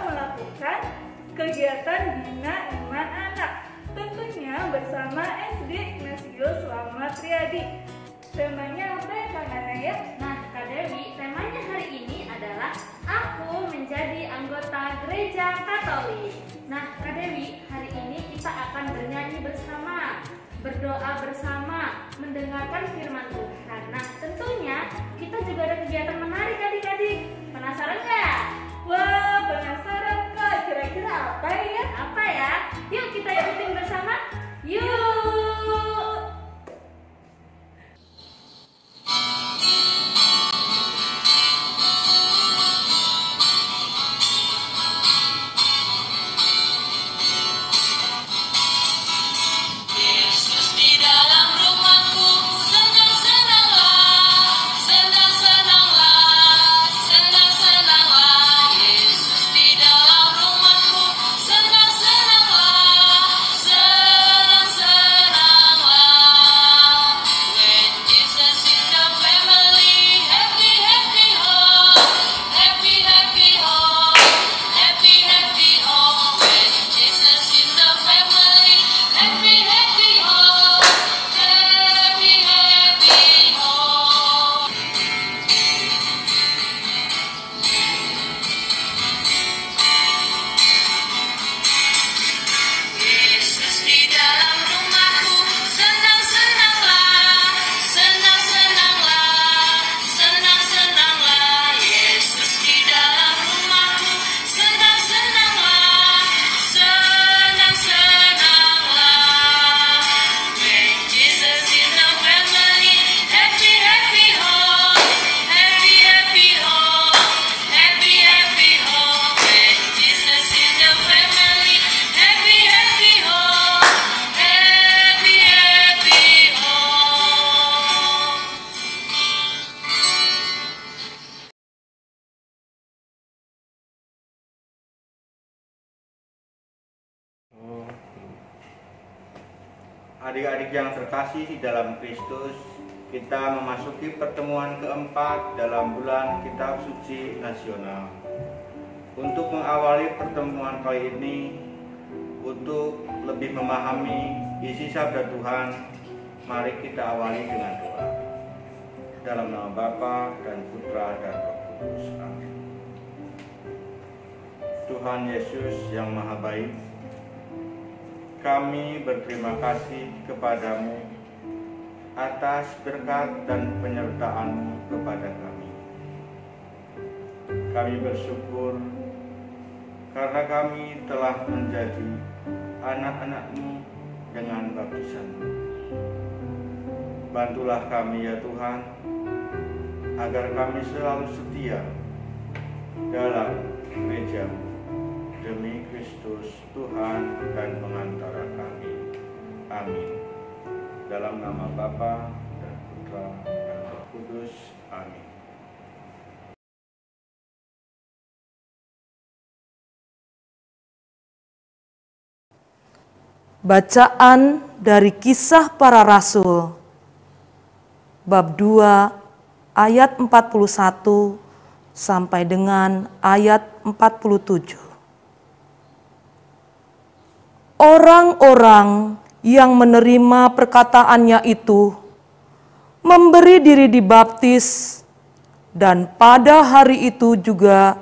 melakukan kegiatan Bina Iman Anak, tentunya bersama SD Ignatius Selamat Riyadi. Temanya apa ya Kak Naya? Nah Kak Dewi, temanya hari ini adalah Aku Menjadi Anggota Gereja Katolik. Nah Kak Dewi, hari ini kita akan bernyanyi bersama, berdoa bersama, mendengarkan firman Tuhan. Nah tentunya kita juga ada kegiatan menarik adik-adik. Penasaran nggak? Wah, penasaran Kak, kira-kira apa ya? Apa ya? Yuk kita ikutin bersama. Yuk! Adik-adik yang terkasih di dalam Kristus, kita memasuki pertemuan keempat dalam bulan Kitab Suci Nasional. Untuk mengawali pertemuan kali ini, untuk lebih memahami isi sabda Tuhan, mari kita awali dengan doa. Dalam nama Bapa dan Putra dan Roh Kudus. Amin. Tuhan Yesus yang Maha Baik, kami berterima kasih kepadamu atas berkat dan penyertaan-Mu kepada kami. Kami bersyukur karena kami telah menjadi anak-anak-Mu dengan baptisan-Mu. Bantulah kami ya Tuhan, agar kami selalu setia dalam gereja-Mu. Demi Kristus Tuhan dan pengantara kami. Amin. Dalam nama Bapa dan Putra dan Roh Kudus. Amin. Bacaan dari Kisah Para Rasul bab 2 ayat 41 sampai dengan ayat 47. Orang-orang yang menerima perkataannya itu memberi diri dibaptis, dan pada hari itu juga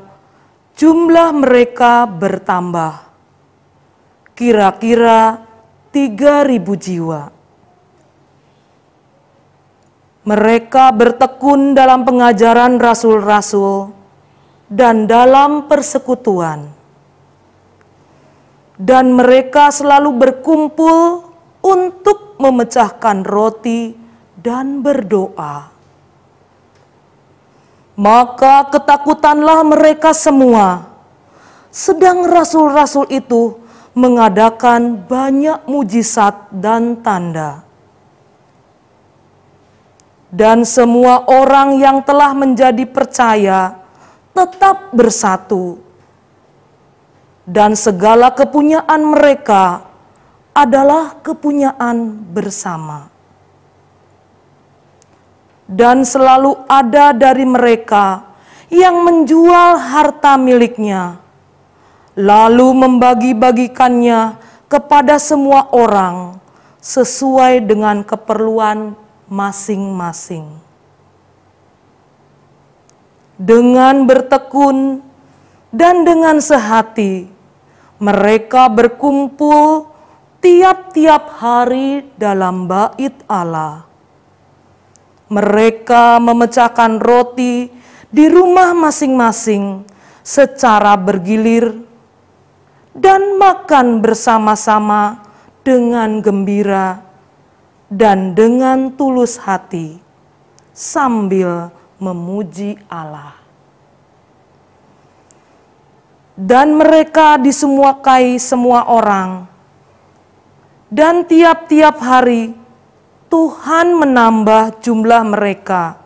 jumlah mereka bertambah, kira-kira 3.000 jiwa. Mereka bertekun dalam pengajaran rasul-rasul dan dalam persekutuan. Dan mereka selalu berkumpul untuk memecahkan roti dan berdoa. Maka ketakutanlah mereka semua, sedang rasul-rasul itu mengadakan banyak mujizat dan tanda. Dan semua orang yang telah menjadi percaya tetap bersatu. Dan segala kepunyaan mereka adalah kepunyaan bersama. Dan selalu ada dari mereka yang menjual harta miliknya, lalu membagi-bagikannya kepada semua orang sesuai dengan keperluan masing-masing. Dengan bertekun dan dengan sehati, mereka berkumpul tiap-tiap hari dalam bait Allah. Mereka memecahkan roti di rumah masing-masing secara bergilir dan makan bersama-sama dengan gembira dan dengan tulus hati sambil memuji Allah. Dan mereka disemuakai semua orang, dan tiap-tiap hari Tuhan menambah jumlah mereka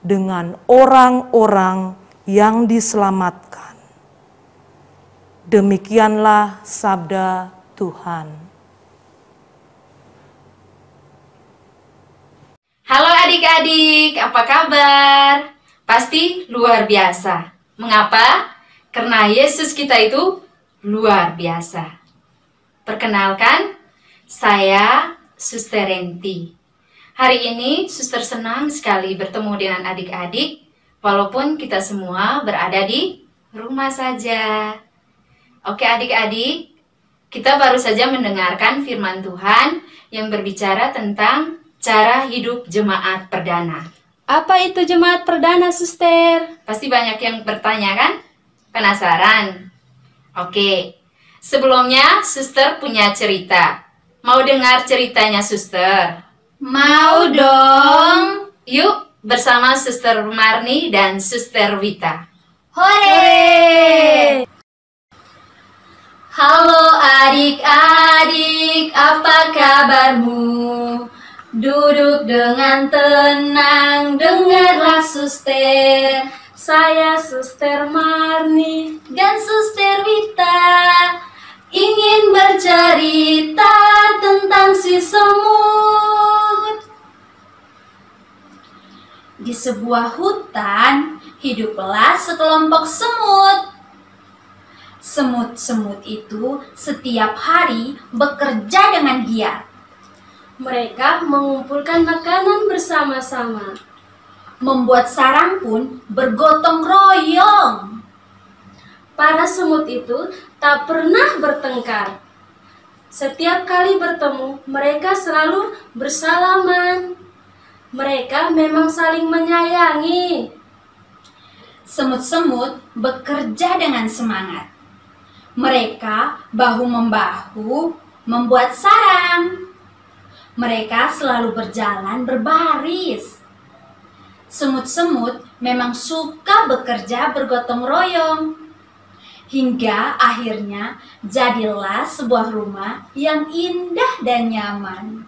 dengan orang-orang yang diselamatkan. Demikianlah sabda Tuhan. Halo adik-adik, apa kabar? Pasti luar biasa. Mengapa? Karena Yesus kita itu luar biasa. Perkenalkan, saya Suster Renti. Hari ini Suster senang sekali bertemu dengan adik-adik, walaupun kita semua berada di rumah saja. Oke adik-adik, kita baru saja mendengarkan firman Tuhan yang berbicara tentang cara hidup jemaat perdana. Apa itu jemaat perdana, Suster? Pasti banyak yang bertanya kan? Penasaran? Oke, sebelumnya Suster punya cerita. Mau dengar ceritanya Suster? Mau dong. Yuk bersama Suster Marni dan Suster Wita. Hore! Halo adik-adik, apa kabarmu? Duduk dengan tenang, dengarlah Suster. Saya Suster Marni Dan Suster Wita ingin bercerita tentang si semut. Di sebuah hutan hiduplah sekelompok semut. Semut-semut itu setiap hari bekerja dengan giat. Mereka mengumpulkan makanan bersama-sama. Membuat sarang pun bergotong royong. Para semut itu tak pernah bertengkar. Setiap kali bertemu, mereka selalu bersalaman. Mereka memang saling menyayangi. Semut-semut bekerja dengan semangat. Mereka bahu-membahu membuat sarang. Mereka selalu berjalan berbaris. Semut-semut memang suka bekerja bergotong royong. Hingga akhirnya jadilah sebuah rumah yang indah dan nyaman.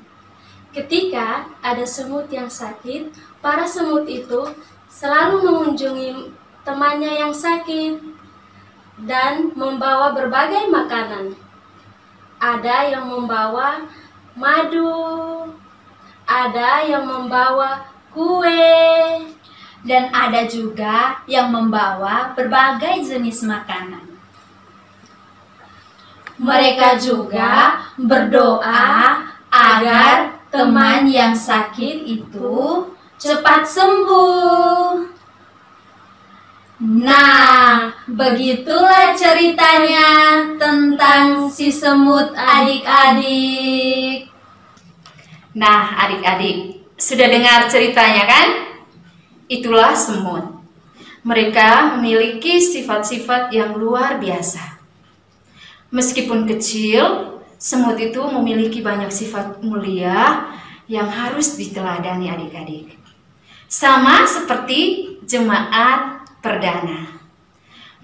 Ketika ada semut yang sakit, para semut itu selalu mengunjungi temannya yang sakit dan membawa berbagai makanan. Ada yang membawa madu, ada yang membawa kue, dan ada juga yang membawa berbagai jenis makanan. Mereka juga berdoa agar teman yang sakit itu cepat sembuh. Nah, begitulah ceritanya tentang si semut adik-adik. Nah, adik-adik, sudah dengar ceritanya kan? Itulah semut. Mereka memiliki sifat-sifat yang luar biasa. Meskipun kecil, semut itu memiliki banyak sifat mulia yang harus diteladani adik-adik. Sama seperti jemaat perdana.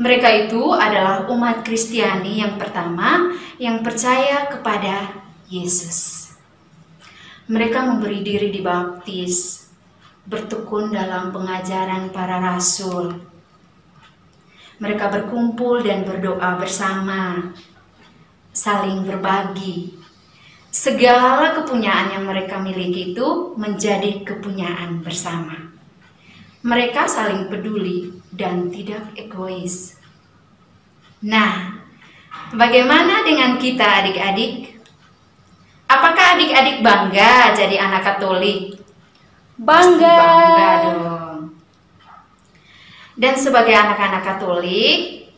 Mereka itu adalah umat Kristiani yang pertama yang percaya kepada Yesus. Mereka memberi diri dibaptis, bertekun dalam pengajaran para rasul. Mereka berkumpul dan berdoa bersama, saling berbagi. Segala kepunyaan yang mereka miliki itu menjadi kepunyaan bersama. Mereka saling peduli dan tidak egois. Nah, bagaimana dengan kita adik-adik? Apakah adik-adik bangga jadi anak Katolik? Bangga. Bangga dong. Dan sebagai anak-anak Katolik,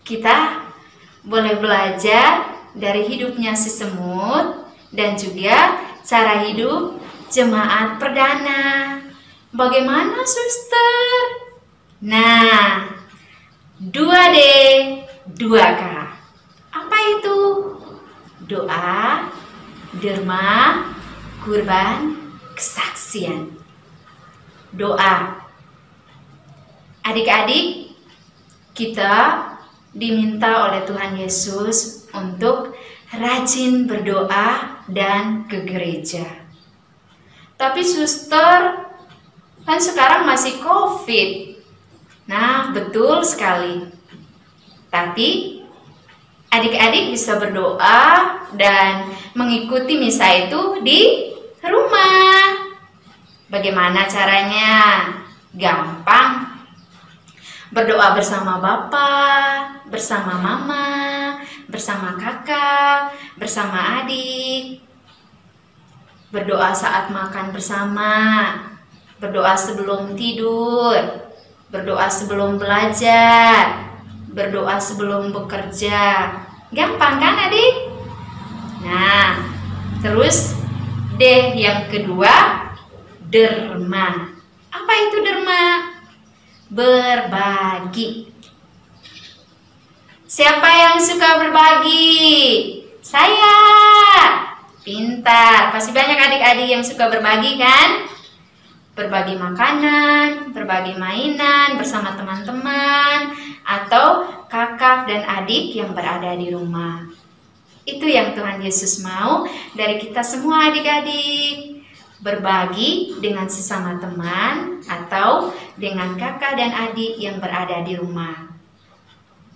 kita boleh belajar dari hidupnya si semut dan juga cara hidup jemaat perdana. Bagaimana, suster? Nah, 2D, 2K. Apa itu? Doa, derma, kurban, kesaksian. Doa. Adik-adik, kita diminta oleh Tuhan Yesus untuk rajin berdoa dan ke gereja. Tapi suster, kan sekarang masih COVID. Nah, betul sekali. Tapi adik-adik bisa berdoa dan mengikuti misa itu di rumah. Bagaimana caranya? Gampang. Berdoa bersama Bapak, bersama Mama, bersama kakak, bersama adik. Berdoa saat makan bersama, berdoa sebelum tidur, berdoa sebelum belajar, berdoa sebelum bekerja. Gampang kan adik? Nah, terus D yang kedua, derma. Apa itu derma? Berbagi. Siapa yang suka berbagi? Saya. Pintar. Pasti banyak adik-adik yang suka berbagi kan? Berbagi makanan, berbagi mainan bersama teman-teman, atau kakak dan adik yang berada di rumah. Itu yang Tuhan Yesus mau dari kita semua adik-adik. Berbagi dengan sesama teman atau dengan kakak dan adik yang berada di rumah.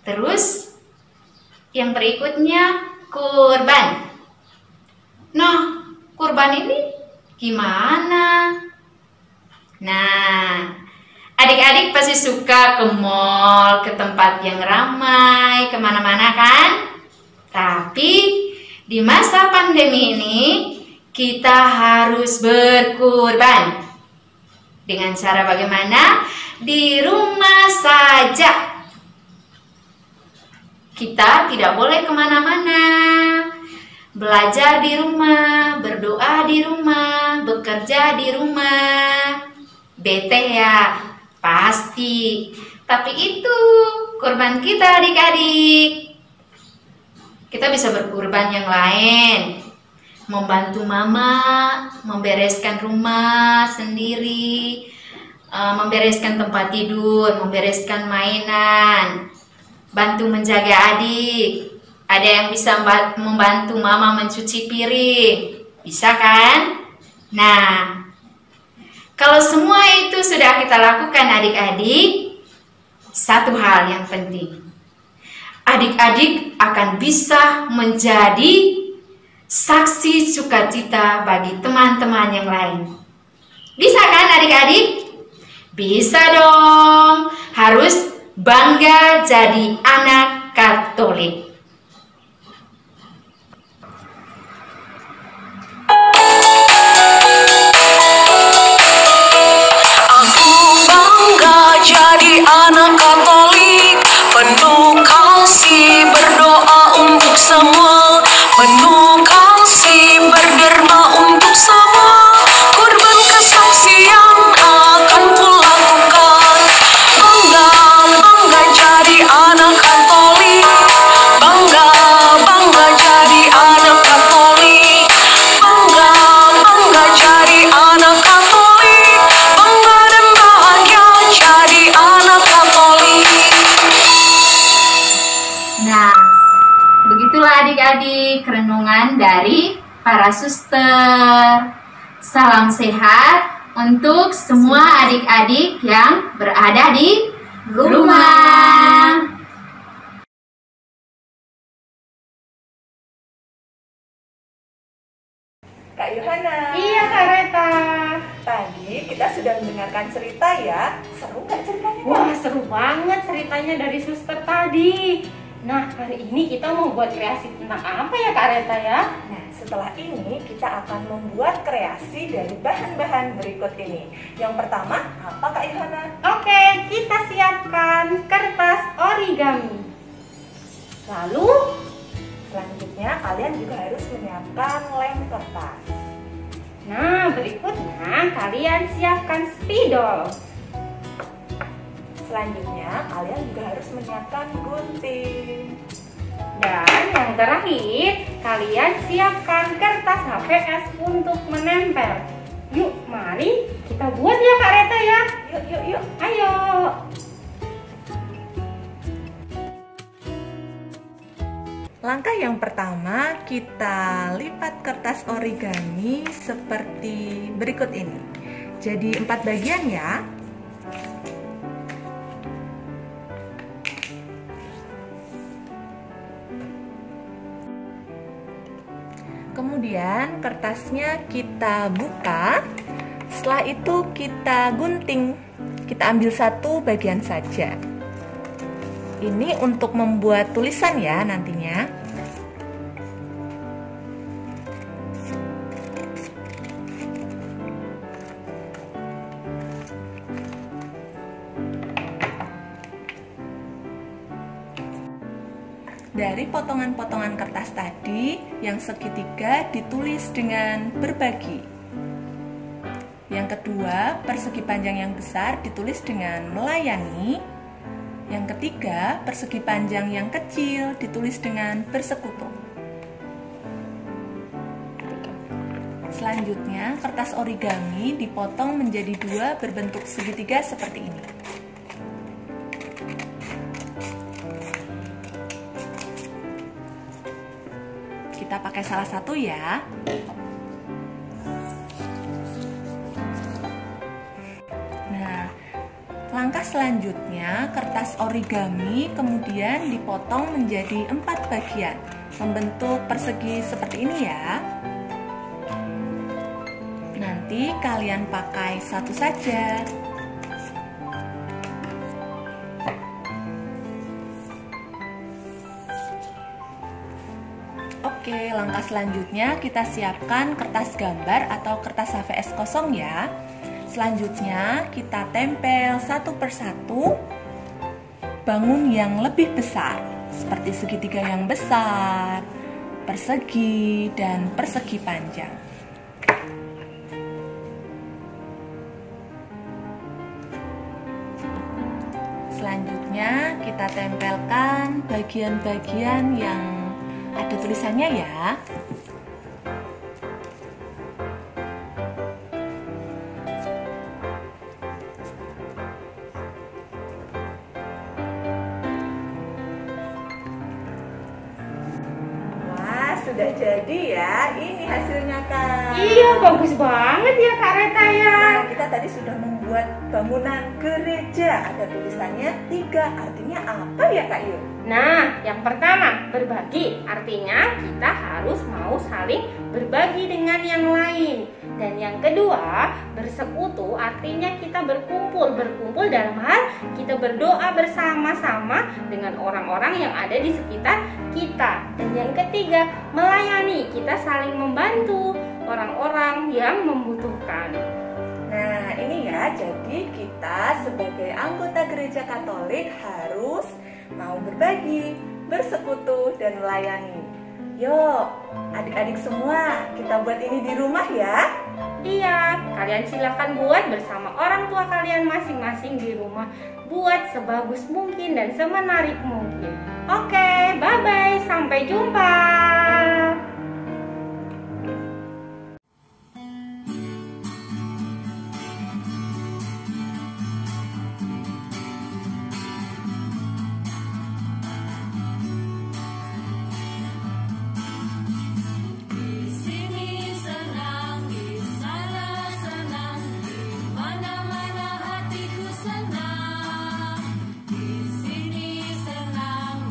Terus yang berikutnya kurban. Nah, kurban ini gimana? Nah, adik-adik pasti suka ke mall, ke tempat yang ramai, kemana-mana kan? Tapi di masa pandemi ini kita harus berkurban. Dengan cara bagaimana? Di rumah saja. Kita tidak boleh kemana-mana. Belajar di rumah, berdoa di rumah, bekerja di rumah. Bete ya, pasti. Tapi itu kurban kita adik-adik. Kita bisa berkurban yang lain. Membantu mama, membereskan rumah sendiri, membereskan tempat tidur, membereskan mainan, bantu menjaga adik. Ada yang bisa membantu mama mencuci piring, bisa kan? Nah, kalau semua itu sudah kita lakukan adik-adik, satu hal yang penting, adik-adik akan bisa menjadi saksi sukacita bagi teman-teman yang lain. Bisa kan adik-adik? Bisa dong. Harus bangga jadi anak Katolik. Aku bangga jadi anak Katolik, penuh kasih berdoa untuk semua, penuh kasih berderma untuk sama, kurban kesaksian akan kulakukan. Bangga, bangga jadi anak Katolik, bangga, bangga jadi anak Katolik, bangga, bangga jadi anak Katolik, bangga dan bahagia jadi anak Katolik. Nah, begitulah adik-adik renungan dari para suster. Salam sehat untuk semua adik-adik yang berada di rumah. Kak Yohana. Iya Kak Reta. Tadi kita sudah mendengarkan cerita ya. Seru nggak ceritanya? Kak? Wah seru banget ceritanya dari suster tadi. Nah, hari ini kita mau buat kreasi tentang apa ya Kak Reta ya? Nah, setelah ini kita akan membuat kreasi dari bahan-bahan berikut ini. Yang pertama, apa Kak Ilhana? Oke, kita siapkan kertas origami. Lalu, Selanjutnya, kalian juga harus menyiapkan lem kertas. nah berikutnya kalian siapkan spidol. Selanjutnya, kalian juga harus menyiapkan gunting. Dan yang terakhir, kalian siapkan kertas HVS untuk menempel. Yuk, mari kita buat ya Kak Reta ya. Yuk. Ayo. Langkah yang pertama, kita lipat kertas origami seperti berikut ini. Jadi 4 bagian ya. Kemudian kertasnya kita buka. Setelah itu kita gunting. Kita ambil satu bagian saja. Ini untuk membuat tulisan ya nantinya. Dari potongan-potongan kertas tadi, yang segitiga ditulis dengan berbagi. Yang kedua, persegi panjang yang besar ditulis dengan melayani. Yang ketiga, persegi panjang yang kecil ditulis dengan bersekutu. Selanjutnya, kertas origami dipotong menjadi 2 berbentuk segitiga seperti ini. Kita pakai salah satu ya. Nah, langkah selanjutnya kertas origami kemudian dipotong menjadi 4 bagian, membentuk persegi seperti ini ya. Nanti kalian pakai satu saja. Oke, langkah selanjutnya kita siapkan kertas gambar atau kertas HVS kosong ya. Selanjutnya kita tempel satu persatu bangun yang lebih besar, seperti segitiga yang besar, persegi, dan persegi panjang. Selanjutnya kita tempelkan bagian-bagian yang ada tulisannya ya. Wah, sudah jadi ya. Ini hasilnya Kak. Iya, bagus banget ya Kak Reta ya. Nah, kita tadi sudah membuat bangunan gereja. Ada tulisannya 3. Artinya apa ya Kak Yu? Nah, yang pertama, berbagi. Artinya kita harus mau saling berbagi dengan yang lain. Dan yang kedua, bersekutu. Artinya kita berkumpul. Berkumpul dalam hal kita berdoa bersama-sama dengan orang-orang yang ada di sekitar kita. Dan yang ketiga, melayani. Kita saling membantu orang-orang yang membutuhkan. Nah, ini ya. Jadi kita sebagai anggota gereja Katolik harus mau berbagi, bersekutu, dan melayani. Yuk, adik-adik semua, kita buat ini di rumah ya. Iya, kalian silakan buat bersama orang tua kalian masing-masing di rumah. Buat sebagus mungkin dan semenarik mungkin. Oke, bye-bye, sampai jumpa. Senang,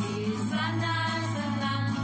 di sana senang,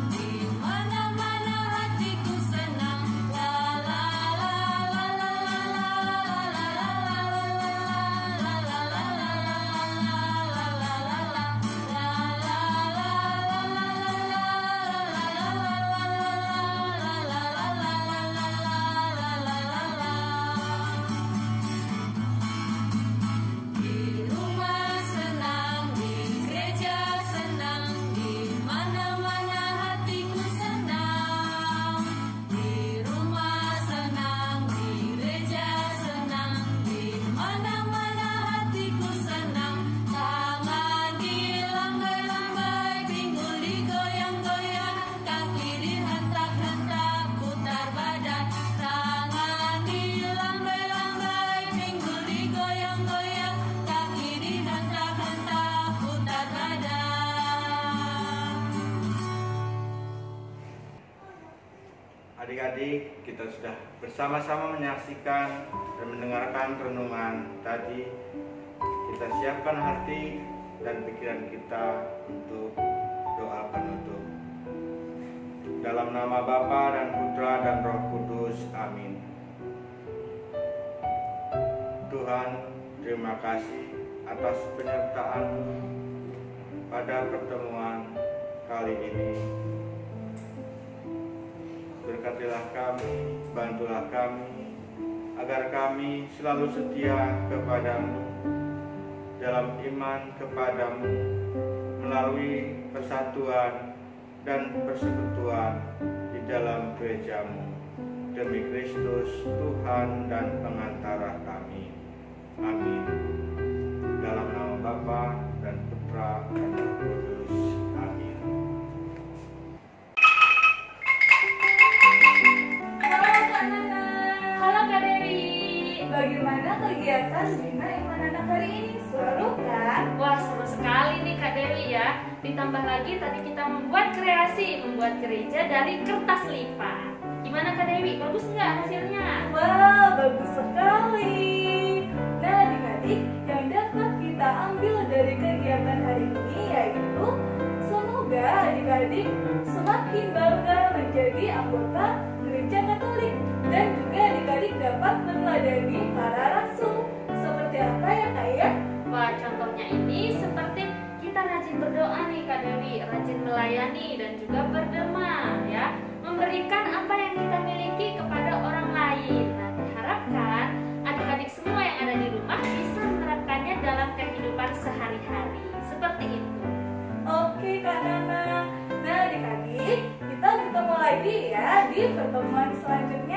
Adik-adik, kita sudah bersama-sama menyaksikan dan mendengarkan renungan tadi. Kita siapkan hati dan pikiran kita untuk doa penutup. Dalam nama Bapa dan Putra dan Roh Kudus, amin. Tuhan, terima kasih atas penyertaan-Mu pada pertemuan kali ini. Berkatilah kami, bantulah kami, agar kami selalu setia kepadamu, dalam iman kepadamu, melalui persatuan dan persekutuan di dalam gerejamu. Demi Kristus, Tuhan dan pengantara kami. Amin. Dalam nama Bapa dan Putra dan Roh Kudus. Amin. Halo Kak Dewi. Bagaimana kegiatan Bina Iman Anak hari ini? Seru kan? Wah, seru sekali nih Kak Dewi ya. Ditambah lagi tadi kita membuat gereja dari kertas lipat. Gimana Kak Dewi? Bagus nggak hasilnya? Wah, bagus sekali. Nah, adik-adik, yang dapat kita ambil dari kegiatan hari ini yaitu semoga adik-adik semakin bangga menjadi anggota gereja Katolik, dan juga adik-adik dapat meneladani para rasul. Seperti apa ya Kak ya? Wah, contohnya ini seperti kita rajin berdoa nih Kak Dewi, rajin melayani dan juga berderma ya, memberikan apa yang kita miliki kepada orang lain. Nah, diharapkan adik-adik semua yang ada di rumah bisa menerapkannya dalam kehidupan sehari-hari. Seperti itu. Oke Kak Nana. Nah adik-adik, kita bertemu lagi ya di pertemuan selanjutnya.